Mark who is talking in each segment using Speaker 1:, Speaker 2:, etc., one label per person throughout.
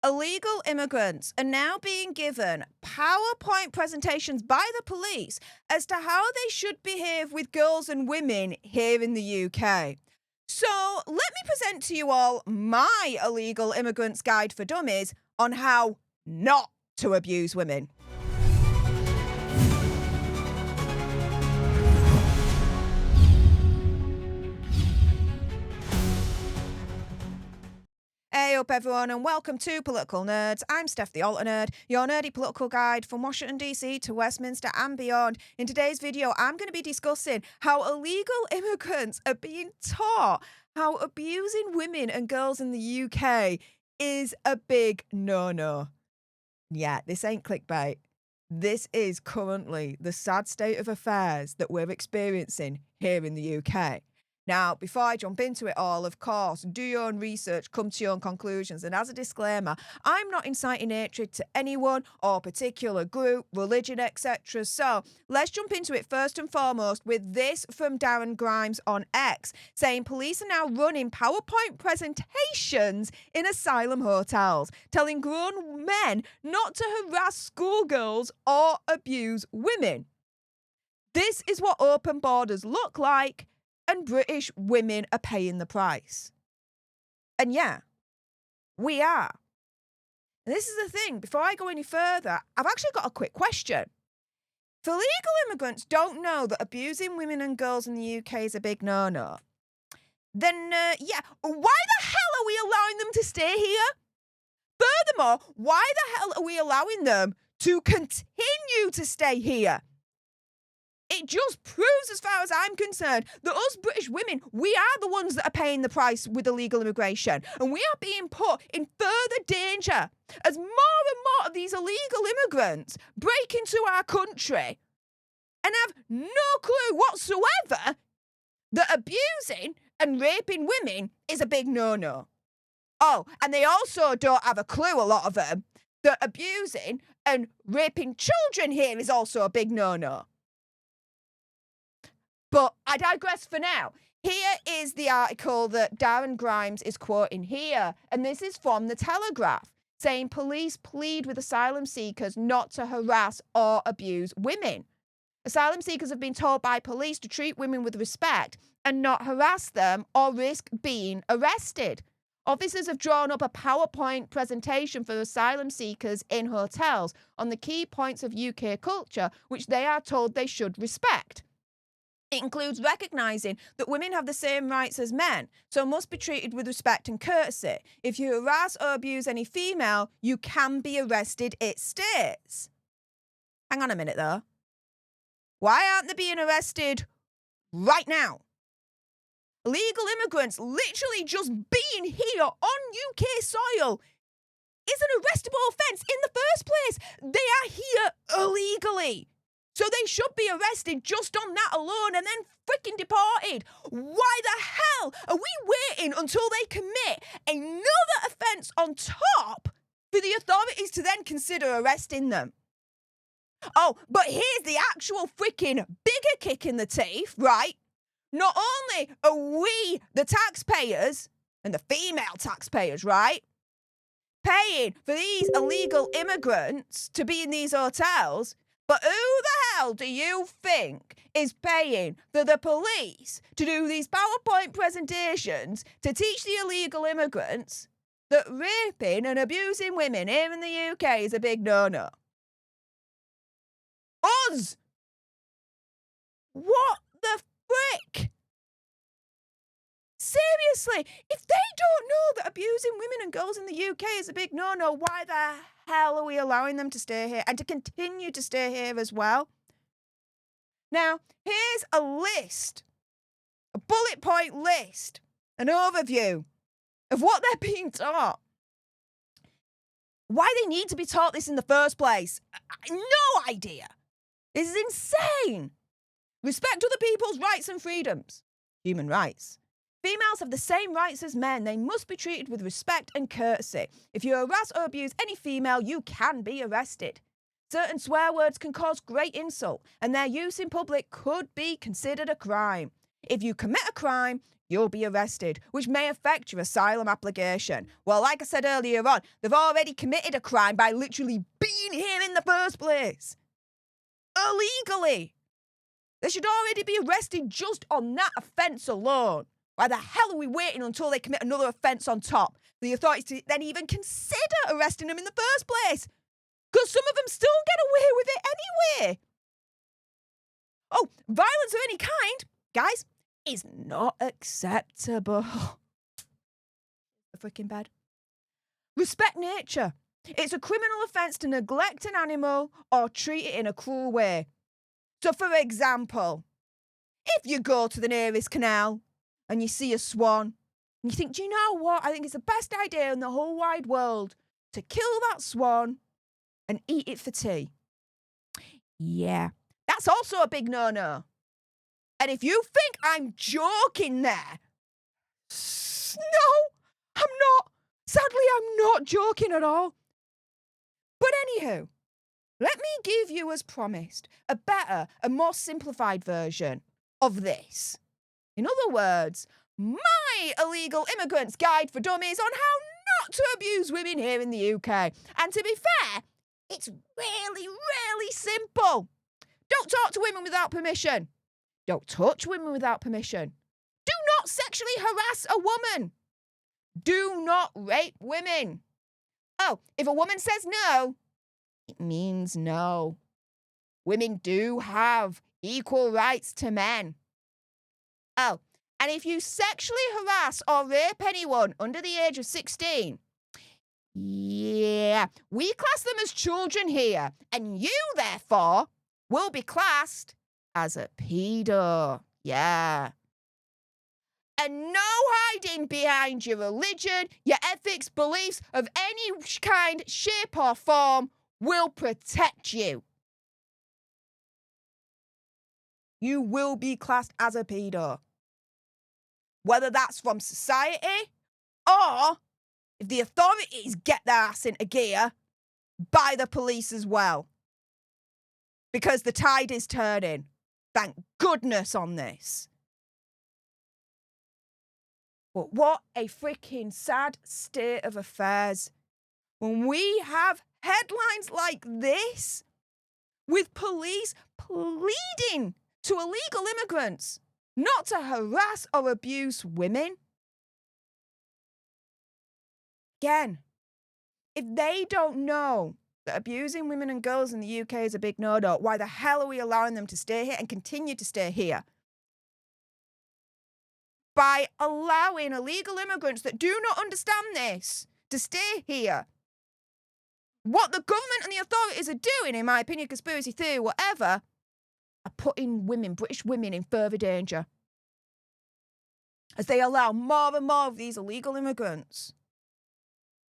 Speaker 1: Illegal immigrants are now being given PowerPoint presentations by the police as to how they should behave with girls and women here in the UK. So let me present to you all my Illegal Immigrants Guide for Dummies on how not to abuse women. Hey up everyone and welcome to Political Nerds. I'm Steph the Alter Nerd, your nerdy political guide from Washington DC to Westminster and beyond. In today's video, I'm going to be discussing how illegal immigrants are being taught how abusing women and girls in the UK is a big no-no. Yeah, this ain't clickbait. This is currently the sad state of affairs that we're experiencing here in the UK. Now, before I jump into it all, of course, do your own research, come to your own conclusions. And as a disclaimer, I'm not inciting hatred to anyone or particular group, religion, etc. So let's jump into it first and foremost with this from Darren Grimes on X, saying police are now running PowerPoint presentations in asylum hotels, telling grown men not to harass schoolgirls or abuse women. This is what open borders look like. And British women are paying the price. And yeah, we are. And this is the thing, before I go any further, I've actually got a quick question. If illegal immigrants don't know that abusing women and girls in the UK is a big no-no, then, yeah, why the hell are we allowing them to stay here? Furthermore, why the hell are we allowing them to continue to stay here? It just proves, as far as I'm concerned, that us British women, we are the ones that are paying the price with illegal immigration. And we are being put in further danger as more and more of these illegal immigrants break into our country and have no clue whatsoever that abusing and raping women is a big no-no. Oh, and they also don't have a clue, a lot of them, that abusing and raping children here is also a big no-no. But I digress for now. Here is the article that Darren Grimes is quoting here, and this is from The Telegraph, saying police plead with asylum seekers not to harass or abuse women. Asylum seekers have been told by police to treat women with respect and not harass them or risk being arrested. Officers have drawn up a PowerPoint presentation for asylum seekers in hotels on the key points of UK culture, which they are told they should respect. It includes recognising that women have the same rights as men, so must be treated with respect and courtesy. If you harass or abuse any female, you can be arrested, it states. Hang on a minute, though. Why aren't they being arrested right now? Illegal immigrants literally just being here on UK soil is an arrestable offence in the first place. They are here illegally. So they should be arrested just on that alone and then freaking deported. Why the hell are we waiting until they commit another offence on top for the authorities to then consider arresting them? Oh, but here's the actual freaking bigger kick in the teeth, right? Not only are we, the taxpayers, and the female taxpayers, right, paying for these illegal immigrants to be in these hotels, but who the hell do you think is paying for the police to do these PowerPoint presentations to teach the illegal immigrants that raping and abusing women here in the UK is a big no-no? Us! What the frick? Seriously, if they don't know that abusing women and girls in the UK is a big no-no, why the hell are we allowing them to stay here and to continue to stay here as well? Now, here's a list, a bullet point list, an overview of what they're being taught. Why they need to be taught this in the first place, no idea. This is insane. Respect other people's rights and freedoms. Human rights. Females have the same rights as men. They must be treated with respect and courtesy. If you harass or abuse any female, you can be arrested. Certain swear words can cause great insult, and their use in public could be considered a crime. If you commit a crime, you'll be arrested, which may affect your asylum application. Well, like I said earlier on, they've already committed a crime by literally being here in the first place. Illegally. They should already be arrested just on that offence alone. Why the hell are we waiting until they commit another offence on top for the authorities to then even consider arresting them in the first place? Because some of them still get away with it anyway. Oh, violence of any kind, guys, is not acceptable. The freaking bed. Respect nature. It's a criminal offence to neglect an animal or treat it in a cruel way. So, for example, if you go to the nearest canal and you see a swan, and you think, do you know what? I think it's the best idea in the whole wide world to kill that swan and eat it for tea. Yeah, that's also a big no-no. And if you think I'm joking there, no, I'm not. Sadly, I'm not joking at all. But anywho, let me give you, as promised, a better and more simplified version of this. In other words, my illegal immigrants guide for dummies on how not to abuse women here in the UK. And to be fair, it's really, really simple. Don't talk to women without permission. Don't touch women without permission. Do not sexually harass a woman. Do not rape women. Oh, if a woman says no, it means no. Women do have equal rights to men. Oh, and if you sexually harass or rape anyone under the age of 16, yeah, we class them as children here, and you, therefore, will be classed as a pedo. Yeah. And no hiding behind your religion, your ethics, beliefs of any kind, shape, or form will protect you. You will be classed as a pedo. Whether that's from society or, if the authorities get their ass into gear, by the police as well. Because the tide is turning. Thank goodness on this. But what a freaking sad state of affairs when we have headlines like this with police pleading to illegal immigrants not to harass or abuse women. Again, if they don't know that abusing women and girls in the UK is a big no-no, why the hell are we allowing them to stay here and continue to stay here? By allowing illegal immigrants that do not understand this to stay here. What the government and the authorities are doing, in my opinion, conspiracy theory, whatever, are putting women, British women, in further danger. As they allow more and more of these illegal immigrants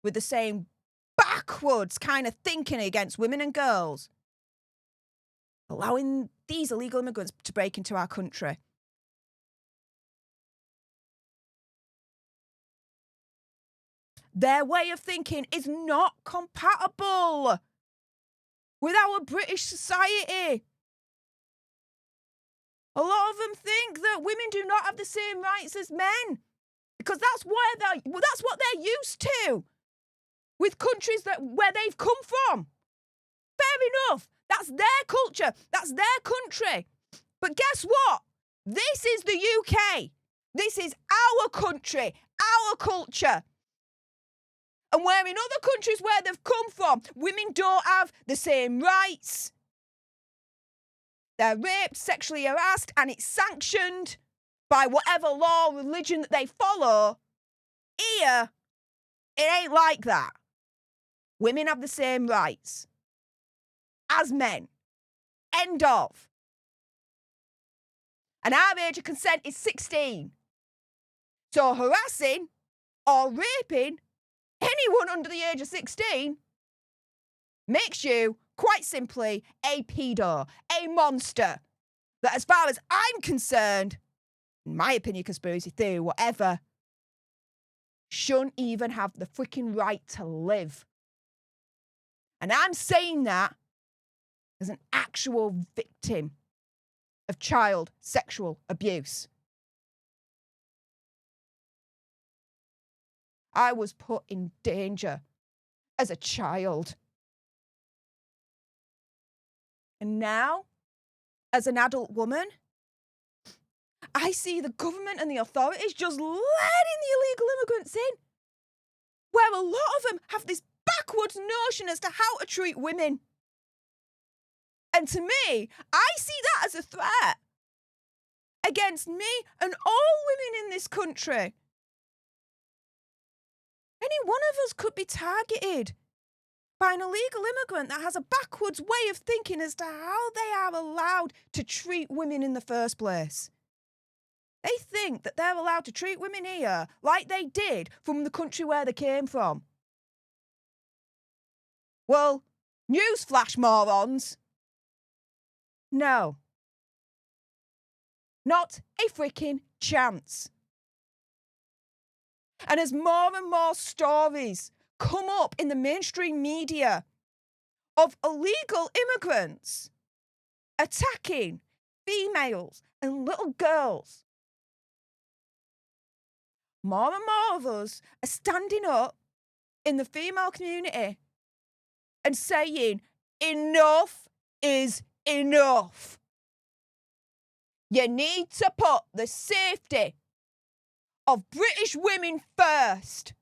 Speaker 1: with the same backwards kind of thinking against women and girls, allowing these illegal immigrants to break into our country. Their way of thinking is not compatible with our British society. A lot of them think that women do not have the same rights as men because that's what they're used to with countries where they've come from. Fair enough. That's their culture. That's their country. But guess what? This is the UK. This is our country, our culture. And where in other countries where they've come from, women don't have the same rights. They're raped, sexually harassed, and it's sanctioned by whatever law or religion that they follow. Here, it ain't like that. Women have the same rights as men. End of. And our age of consent is 16. So harassing or raping anyone under the age of 16 makes you, quite simply, a pedo, a monster. That, as far as I'm concerned, in my opinion, conspiracy theory, whatever, shouldn't even have the freaking right to live. And I'm saying that as an actual victim of child sexual abuse. I was put in danger as a child. And now, as an adult woman, I see the government and the authorities just letting the illegal immigrants in, where a lot of them have this backwards notion as to how to treat women. And to me, I see that as a threat against me and all women in this country. Any one of us could be targeted by an illegal immigrant that has a backwards way of thinking as to how they are allowed to treat women in the first place. They think that they're allowed to treat women here like they did from the country where they came from. Well, newsflash, morons. No. Not a freaking chance. And as more and more stories come up in the mainstream media of illegal immigrants attacking females and little girls, more and more of us are standing up in the female community and saying, enough is enough. You need to put the safety of British women first,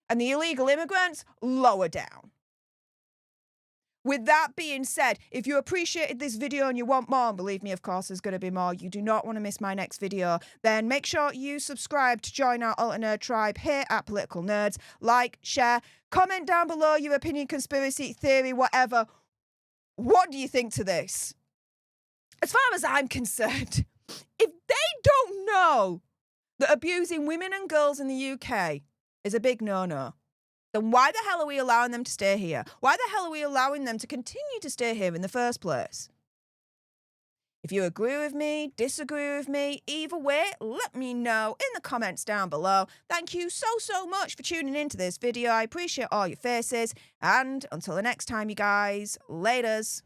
Speaker 1: and the illegal immigrants lower down. With that being said, if you appreciated this video and you want more, and believe me, of course, there's going to be more, you do not want to miss my next video, then make sure you subscribe to join our Alter Nerd tribe here at Political Nerds. Like, share, comment down below your opinion, conspiracy, theory, whatever. What do you think to this? As far as I'm concerned, if they don't know that abusing women and girls in the UK is a big no-no, then why the hell are we allowing them to stay here? Why the hell are we allowing them to continue to stay here in the first place? If you agree with me, disagree with me, either way, let me know in the comments down below. Thank you so much for tuning into this video. I appreciate all your faces. And until the next time, you guys, laters.